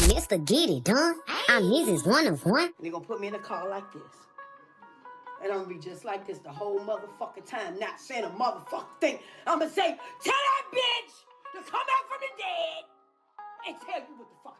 Mr. Get It Done. I'm Mrs. One of One. They're gonna put me in a car like this. And I'm gonna be just like this the whole motherfucking time, not saying a motherfucking thing. I'm gonna say, tell that bitch to come back from the dead and tell you what the fuck.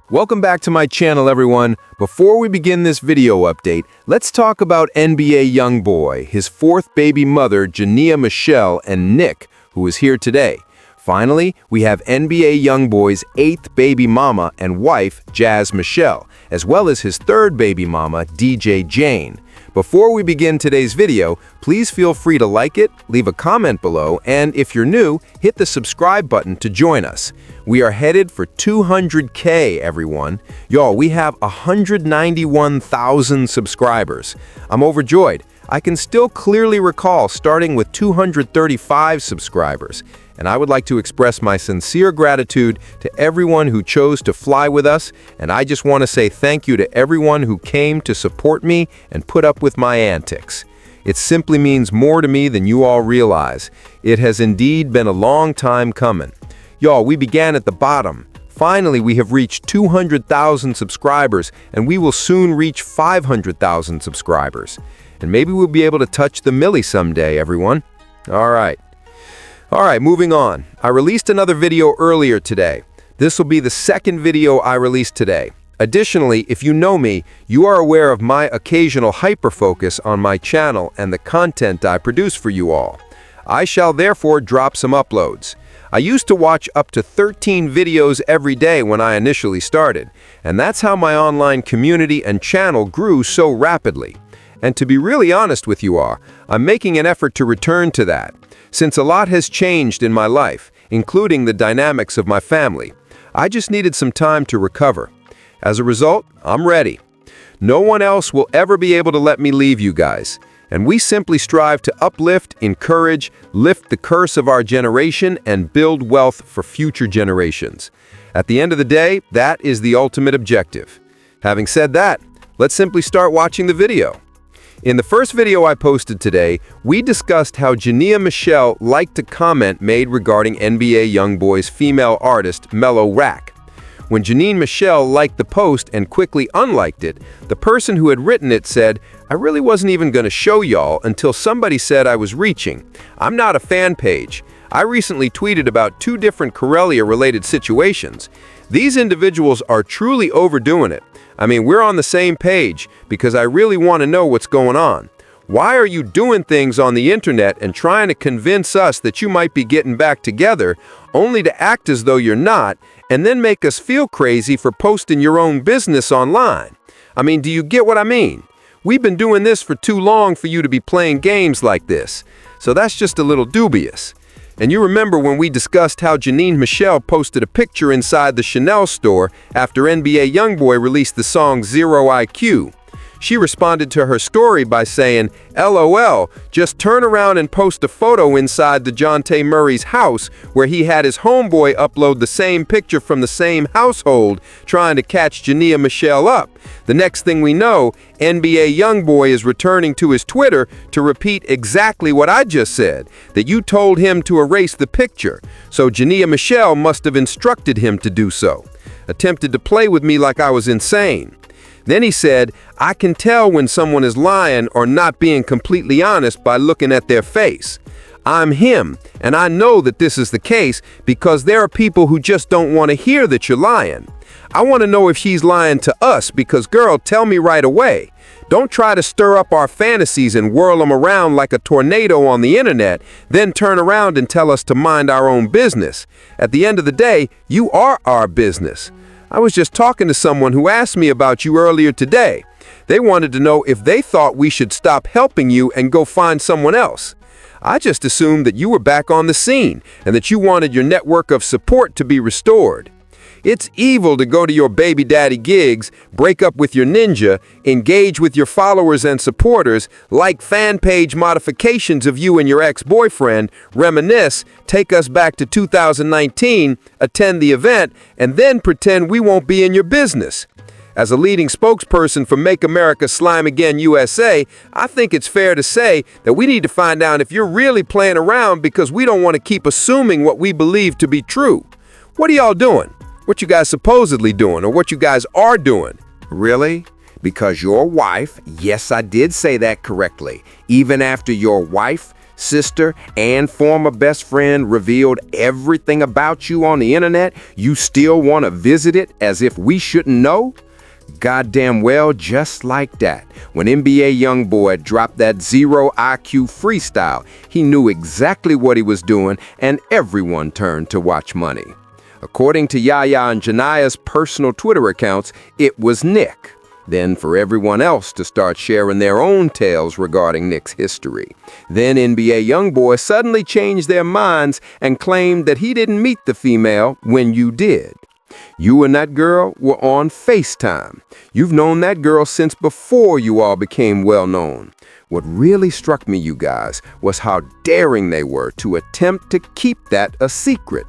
Welcome back to my channel, everyone. Before we begin this video update, let's talk about NBA YoungBoy, his fourth baby mother, Jania Michelle, and Nick, who is here today. Finally, we have NBA YoungBoy's eighth baby mama and wife, Jazz Michelle, as well as his third baby mama, DJ Jane. Before we begin today's video, please feel free to like it, leave a comment below, and if you're new, hit the subscribe button to join us. We are headed for 200K, everyone. Y'all, we have 191,000 subscribers. I'm overjoyed. I can still clearly recall starting with 235 subscribers, and I would like to express my sincere gratitude to everyone who chose to fly with us, and I just want to say thank you to everyone who came to support me and put up with my antics. It simply means more to me than you all realize. It has indeed been a long time coming. Y'all, we began at the bottom. Finally, we have reached 200,000 subscribers, and we will soon reach 500,000 subscribers. And maybe we'll be able to touch the milli someday, everyone. All right, moving on. I released another video earlier today. This will be the second video I released today. Additionally, if you know me, you are aware of my occasional hyperfocus on my channel and the content I produce for you all. I shall therefore drop some uploads. I used to watch up to 13 videos every day when I initially started, and that's how my online community and channel grew so rapidly. And to be really honest with you all, I'm making an effort to return to that, since a lot has changed in my life, including the dynamics of my family. I just needed some time to recover. As a result, I'm ready. No one else will ever be able to let me leave you guys, and we simply strive to uplift, encourage, lift the curse of our generation, and build wealth for future generations. At the end of the day, that is the ultimate objective. Having said that, let's simply start watching the video. In the first video I posted today, we discussed how Jania Michelle liked a comment made regarding NBA YoungBoy's female artist, Mellow Rack. When Jania Michelle liked the post and quickly unliked it, the person who had written it said, "I really wasn't even going to show y'all until somebody said I was reaching. I'm not a fan page. I recently tweeted about 2 different Corellia-related situations. These individuals are truly overdoing it. I mean, we're on the same page because I really want to know what's going on. Why are you doing things on the internet and trying to convince us that you might be getting back together, only to act as though you're not, and then make us feel crazy for posting your own business online? I mean, do you get what I mean? We've been doing this for too long for you to be playing games like this. So that's just a little dubious." And you remember when we discussed how Jania Michelle posted a picture inside the Chanel store after NBA YoungBoy released the song Zero IQ. She responded to her story by saying, "LOL, just turn around and post a photo inside the Jonte Murray's house where he had his homeboy upload the same picture from the same household trying to catch Jania Michelle up. The next thing we know, NBA YoungBoy is returning to his Twitter to repeat exactly what I just said, that you told him to erase the picture. So Jania Michelle must have instructed him to do so. Attempted to play with me like I was insane." Then he said, "I can tell when someone is lying or not being completely honest by looking at their face. I'm him, and I know that this is the case because there are people who just don't want to hear that you're lying. I want to know if she's lying to us because, girl, tell me right away. Don't try to stir up our fantasies and whirl them around like a tornado on the internet, then turn around and tell us to mind our own business. At the end of the day, you are our business. I was just talking to someone who asked me about you earlier today. They wanted to know if they thought we should stop helping you and go find someone else. I just assumed that you were back on the scene and that you wanted your network of support to be restored. It's evil to go to your baby daddy gigs, break up with your ninja, engage with your followers and supporters, like fan page modifications of you and your ex-boyfriend, reminisce, take us back to 2019, attend the event, and then pretend we won't be in your business. As a leading spokesperson for Make America Slime Again USA, I think it's fair to say that we need to find out if you're really playing around because we don't want to keep assuming what we believe to be true. What are y'all doing? what you guys supposedly doing, or what you guys are doing. Really? Because your wife, yes, I did say that correctly, even after your wife, sister, and former best friend revealed everything about you on the internet, you still want to visit it as if we shouldn't know? Goddamn well, just like that. When NBA YoungBoy dropped that zero IQ freestyle, he knew exactly what he was doing, and everyone turned to watch money. According to Yaya and Jania's personal Twitter accounts, it was Nick. Then for everyone else to start sharing their own tales regarding Nick's history. Then NBA YoungBoy suddenly changed their minds and claimed that he didn't meet the female when you did. You and that girl were on FaceTime. You've known that girl since before you all became well-known. What really struck me, you guys, was how daring they were to attempt to keep that a secret.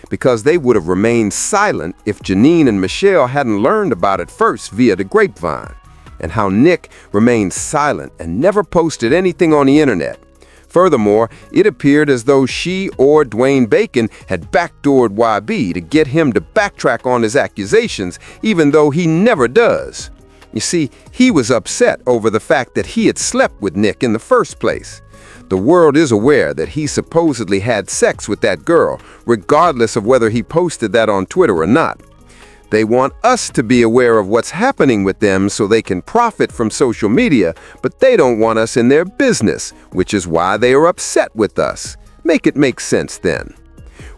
Because they would have remained silent if Janine and Michelle hadn't learned about it first via the grapevine. And how Nick remained silent and never posted anything on the internet. Furthermore, it appeared as though she or Dwayne Bacon had backdoored YB to get him to backtrack on his accusations, even though he never does. You see, he was upset over the fact that he had slept with Nick in the first place. The world is aware that he supposedly had sex with that girl, regardless of whether he posted that on Twitter or not. They want us to be aware of what's happening with them so they can profit from social media, but they don't want us in their business, which is why they are upset with us. Make it make sense then.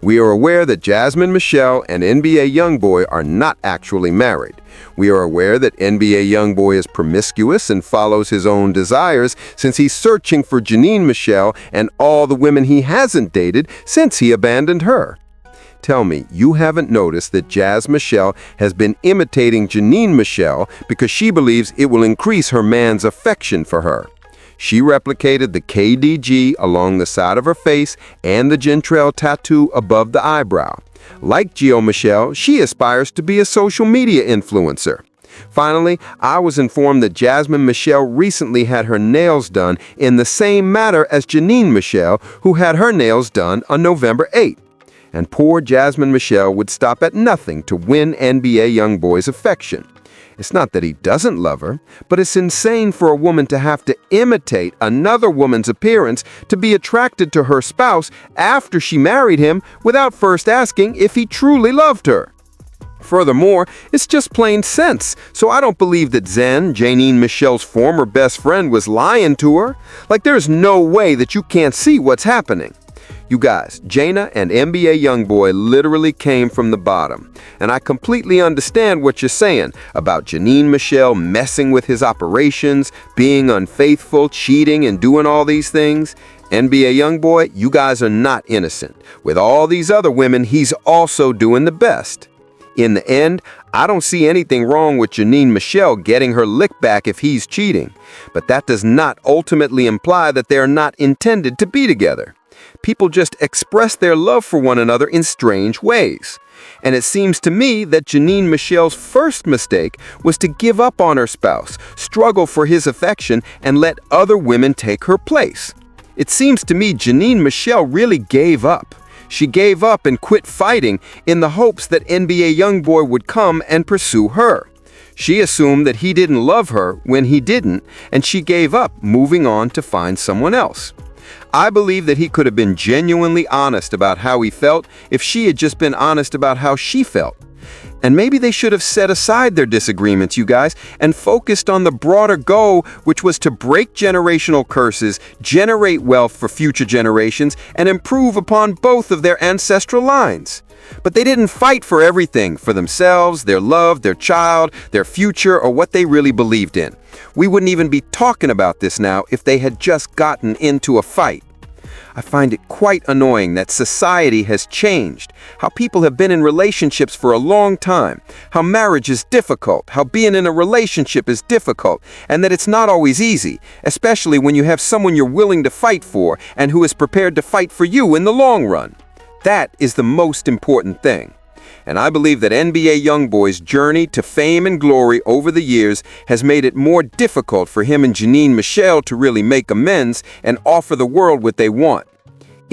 We are aware that Jasmine Michelle and NBA YoungBoy are not actually married. We are aware that NBA YoungBoy is promiscuous and follows his own desires since he's searching for Janine Michelle and all the women he hasn't dated since he abandoned her. Tell me, you haven't noticed that Jazz Michelle has been imitating Janine Michelle because she believes it will increase her man's affection for her. She replicated the KDG along the side of her face and the Gentrell tattoo above the eyebrow. Like Gio Michelle, she aspires to be a social media influencer. Finally, I was informed that Jasmine Michelle recently had her nails done in the same manner as Janine Michelle, who had her nails done on November 8th. And poor Jasmine Michelle would stop at nothing to win NBA YoungBoy's affection. It's not that he doesn't love her, but it's insane for a woman to have to imitate another woman's appearance to be attracted to her spouse after she married him without first asking if he truly loved her. Furthermore, it's just plain sense, so I don't believe that Zen, Janine Michelle's former best friend, was lying to her. Like, there's no way that you can't see what's happening. You guys, Jana and NBA YoungBoy literally came from the bottom. And I completely understand what you're saying about Janine Michelle messing with his operations, being unfaithful, cheating, and doing all these things. NBA YoungBoy, you guys are not innocent. With all these other women, he's also doing the best. In the end, I don't see anything wrong with Janine Michelle getting her lick back if he's cheating. But that does not ultimately imply that they are not intended to be together. People just express their love for one another in strange ways. And it seems to me that Janine Michelle's first mistake was to give up on her spouse, struggle for his affection, and let other women take her place. It seems to me Janine Michelle really gave up. She gave up and quit fighting in the hopes that NBA YoungBoy would come and pursue her. She assumed that he didn't love her when he didn't, and she gave up, moving on to find someone else. I believe that he could have been genuinely honest about how he felt if she had just been honest about how she felt. And maybe they should have set aside their disagreements, you guys, and focused on the broader goal, which was to break generational curses, generate wealth for future generations, and improve upon both of their ancestral lines. But they didn't fight for everything, for themselves, their love, their child, their future, or what they really believed in. We wouldn't even be talking about this now if they had just gotten into a fight. I find it quite annoying that society has changed, how people have been in relationships for a long time, how marriage is difficult, how being in a relationship is difficult, and that it's not always easy, especially when you have someone you're willing to fight for and who is prepared to fight for you in the long run. That is the most important thing. And I believe that NBA YoungBoy's journey to fame and glory over the years has made it more difficult for him and Janine Michelle to really make amends and offer the world what they want.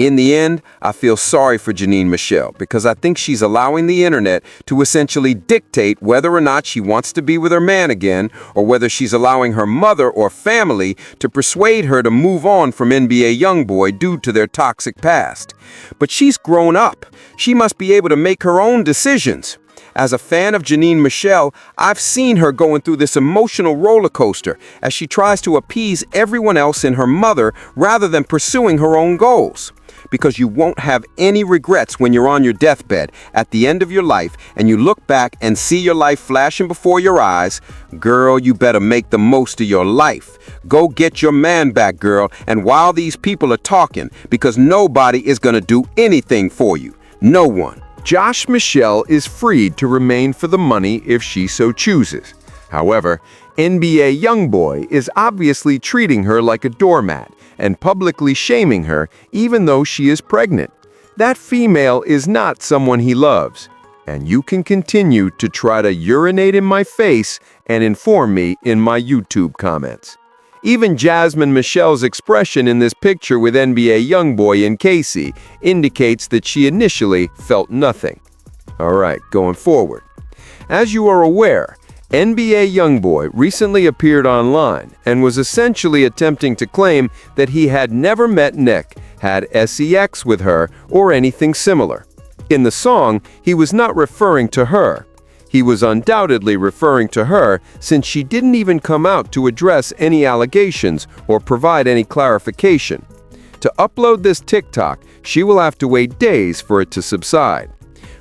In the end, I feel sorry for Jania Nique because I think she's allowing the internet to essentially dictate whether or not she wants to be with her man again, or whether she's allowing her mother or family to persuade her to move on from NBA YoungBoy due to their toxic past. But she's grown up. She must be able to make her own decisions. As a fan of Jania Nique, I've seen her going through this emotional roller coaster as she tries to appease everyone else and her mother rather than pursuing her own goals. Because you won't have any regrets when you're on your deathbed at the end of your life and you look back and see your life flashing before your eyes. Girl, you better make the most of your life. Go get your man back, girl, and while these people are talking, because nobody is going to do anything for you. No one. Josh Michelle is freed to remain for the money if she so chooses. However, NBA YoungBoy is obviously treating her like a doormat and publicly shaming her even though she is pregnant. That female is not someone he loves, and you can continue to try to urinate in my face and inform me in my YouTube comments. Even Jasmine Michelle's expression in this picture with NBA YoungBoy and Casey indicates that she initially felt nothing. All right, going forward. As you are aware, NBA YoungBoy recently appeared online and was essentially attempting to claim that he had never met Nique, had sex with her, or anything similar. In the song, he was not referring to her. He was undoubtedly referring to her since she didn't even come out to address any allegations or provide any clarification. To upload this TikTok, she will have to wait days for it to subside.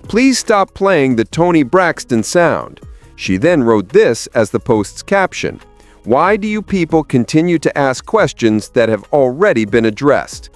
Please stop playing the Toni Braxton sound. She then wrote this as the post's caption. Why do you people continue to ask questions that have already been addressed?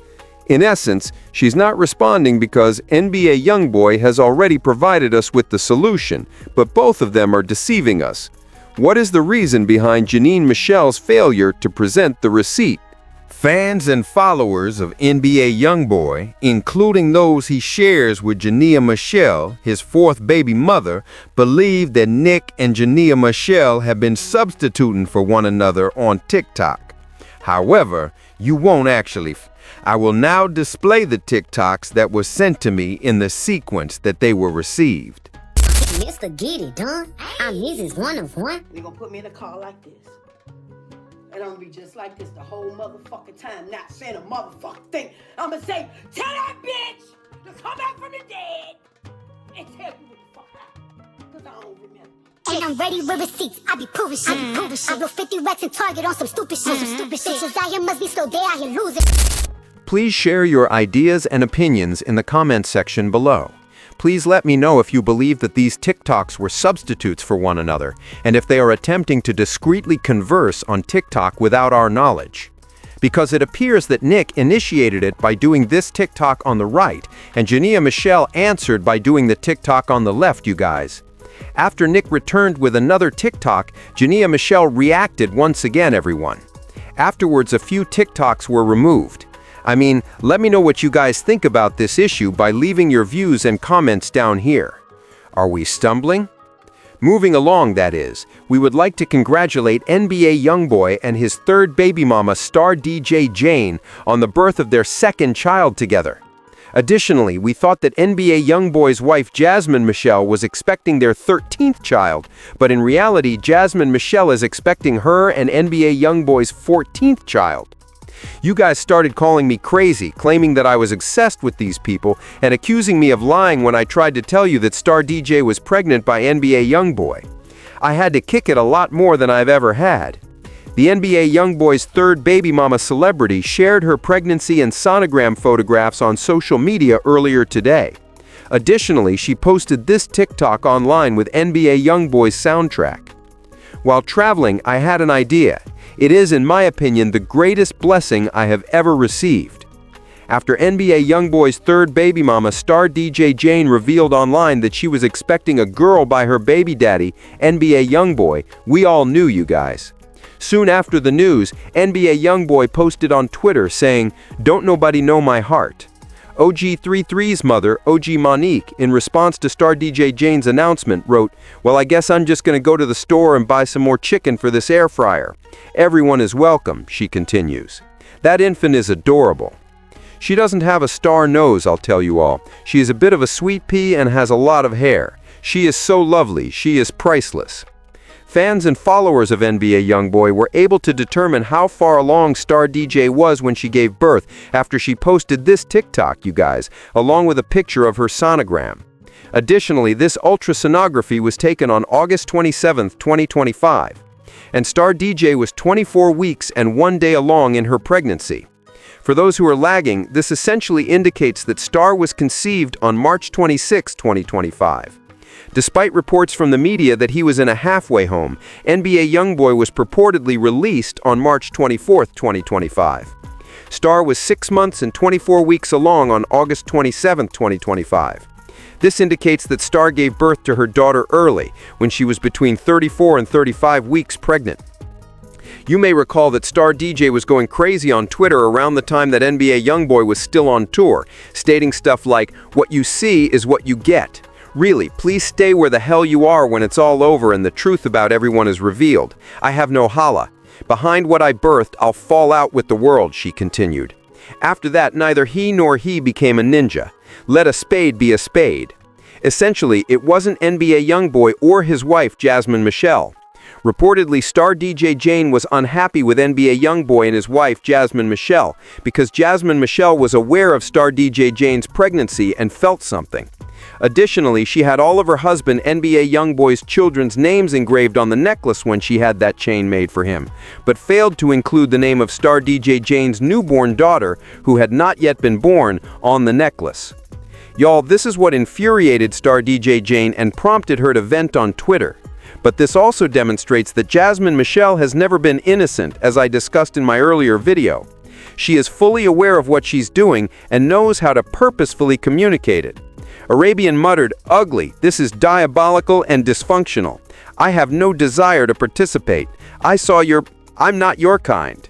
In essence, she's not responding because NBA YoungBoy has already provided us with the solution, but both of them are deceiving us. What is the reason behind Jania Nique's failure to present the receipt? Fans and followers of NBA YoungBoy, including those he shares with Jania Nique, his fourth baby mother, believe that Nique and Jania Nique have been substituting for one another on TikTok. However, you won't actually. I will now display the TikToks that were sent to me in the sequence that they were received. Mr. Get It Done. I'm Mrs. One of One. They're gonna put me in a car like this. And I'm gonna be just like this the whole motherfucking time, not saying a motherfucking thing. I'm gonna say, tell that bitch to come back from the dead and tell you what the fuck happened. Cause I don't remember. And I'm ready with receipts. I be proving shit. I blow 50 racks and Target on some stupid shit. Bitches out here must be slow. They out here losing. Please share your ideas and opinions in the comments section below. Please let me know if you believe that these TikToks were substitutes for one another, and if they are attempting to discreetly converse on TikTok without our knowledge. Because it appears that Nique initiated it by doing this TikTok on the right, and Jania Nique answered by doing the TikTok on the left, you guys. After Nique returned with another TikTok, Jania Nique reacted once again, everyone. Afterwards, a few TikToks were removed. I mean, let me know what you guys think about this issue by leaving your views and comments down here. Are we stumbling? Moving along, that is, we would like to congratulate NBA YoungBoy and his third baby mama, Starr DJ Jane, on the birth of their second child together. Additionally, we thought that NBA YoungBoy's wife, Jasmine Nique, was expecting their 13th child, but in reality, Jasmine Nique is expecting her and NBA YoungBoy's 14th child. You guys started calling me crazy, claiming that I was obsessed with these people, and accusing me of lying when I tried to tell you that Starr DJ was pregnant by NBA YoungBoy. I had to kick it a lot more than I've ever had. The NBA YoungBoy's third baby mama celebrity shared her pregnancy and sonogram photographs on social media earlier today. Additionally, she posted this TikTok online with NBA YoungBoy's soundtrack. While traveling, I had an idea. It is, in my opinion, the greatest blessing I have ever received. After NBA YoungBoy's third baby mama, Starr DJ Jane, revealed online that she was expecting a girl by her baby daddy, NBA YoungBoy, we all knew, you guys. Soon after the news, NBA YoungBoy posted on Twitter saying, "Don't nobody know my heart." OG33's mother, OG Monique, in response to Starr DJ Jane's announcement, wrote, "Well, I guess I'm just going to go to the store and buy some more chicken for this air fryer. Everyone is welcome," she continues. That infant is adorable. She doesn't have a star nose, I'll tell you all. She is a bit of a sweet pea and has a lot of hair. She is so lovely, she is priceless. Fans and followers of NBA YoungBoy were able to determine how far along Starr DJ was when she gave birth after she posted this TikTok, you guys, along with a picture of her sonogram. Additionally, this ultrasonography was taken on August 27, 2025. And Starr DJ was 24 weeks and 1 day along in her pregnancy. For those who are lagging, this essentially indicates that Starr was conceived on March 26, 2025. Despite reports from the media that he was in a halfway home, NBA YoungBoy was purportedly released on March 24, 2025. Starr was 6 months and 24 weeks along on August 27, 2025. This indicates that Starr gave birth to her daughter early, when she was between 34 and 35 weeks pregnant. You may recall that Starr DJ was going crazy on Twitter around the time that NBA YoungBoy was still on tour, stating stuff like, "What you see is what you get. Really, please stay where the hell you are when it's all over and the truth about everyone is revealed. I have no holla. Behind what I birthed, I'll fall out with the world," she continued. After that, neither he nor he became a ninja. Let a spade be a spade. Essentially, it wasn't NBA YoungBoy or his wife, Jasmine Michelle. Reportedly, Starr DJ Jane was unhappy with NBA YoungBoy and his wife, Jasmine Michelle, because Jasmine Michelle was aware of Starr DJ Jane's pregnancy and felt something. Additionally, she had all of her husband, NBA YoungBoy's children's names engraved on the necklace when she had that chain made for him, but failed to include the name of Starr DJ Jane's newborn daughter, who had not yet been born, on the necklace. Y'all, this is what infuriated Starr DJ Jane and prompted her to vent on Twitter. But this also demonstrates that Jasmine Michelle has never been innocent, as I discussed in my earlier video. She is fully aware of what she's doing and knows how to purposefully communicate it. Arabian muttered, "Ugly, this is diabolical and dysfunctional. I have no desire to participate. I'm not your kind."